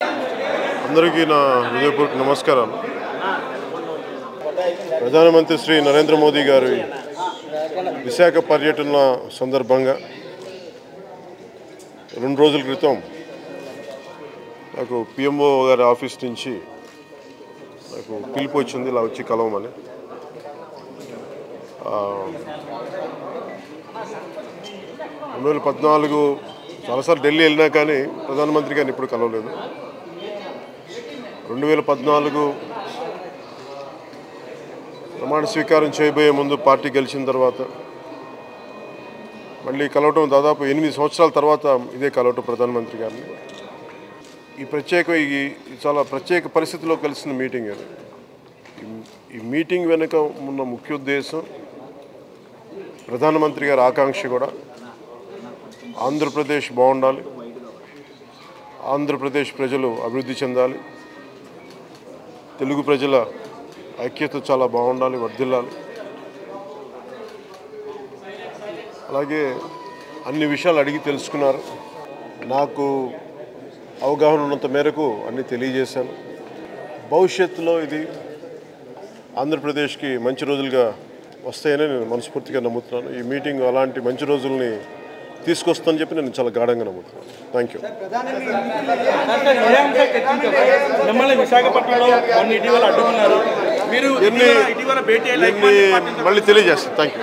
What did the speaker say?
అందరికీ నా హృదయపూర్వక నమస్కారాలు. ప్రధానమంత్రి శ్రీ నరేంద్ర మోదీ గారి విశాఖ పర్యటన సందర్భంగా 2 రోజుల క్రితం నాకు పిఎంఓ గారి ఆఫీస్ నుంచి నాకు పిలుపు వచ్చింది, ఇలా వచ్చి కలవమని. 2014 చాలాసార్లు ఢిల్లీ వెళ్ళినా కానీ ప్రధానమంత్రి గారిని ఇప్పుడు కలవలేదు. 2014 ప్రమాణ స్వీకారం చేయబోయే ముందు పార్టీ గెలిచిన తర్వాత మళ్ళీ కలవటం దాదాపు 8 సంవత్సరాల తర్వాత ఇదే కలవటం ప్రధానమంత్రి గారిని. ఈ చాలా ప్రత్యేక పరిస్థితిలో కలిసిన మీటింగ్ అది. ఈ మీటింగ్ వెనుక ఉన్న ముఖ్య ఉద్దేశం ప్రధానమంత్రి గారి ఆకాంక్ష కూడా ఆంధ్రప్రదేశ్ బాగుండాలి, ఆంధ్రప్రదేశ్ ప్రజలు అభివృద్ధి చెందాలి, తెలుగు ప్రజల ఐక్యత చాలా బాగుండాలి, వర్ధిల్లాలి. అలాగే అన్ని విషయాలు అడిగి తెలుసుకున్నారు. నాకు అవగాహన ఉన్నంత మేరకు అన్నీ తెలియజేశాను. భవిష్యత్తులో ఇది ఆంధ్రప్రదేశ్కి మంచి రోజులుగా వస్తాయని నేను మనస్ఫూర్తిగా నమ్ముతున్నాను. ఈ మీటింగ్ అలాంటి మంచి రోజుల్ని తీసుకొస్తుందని చెప్పి నేను చాలా గాఢంగా నమ్ముతున్నాను. Thank you. మళ్ళీ తెలియజేస్తాను. Thank you.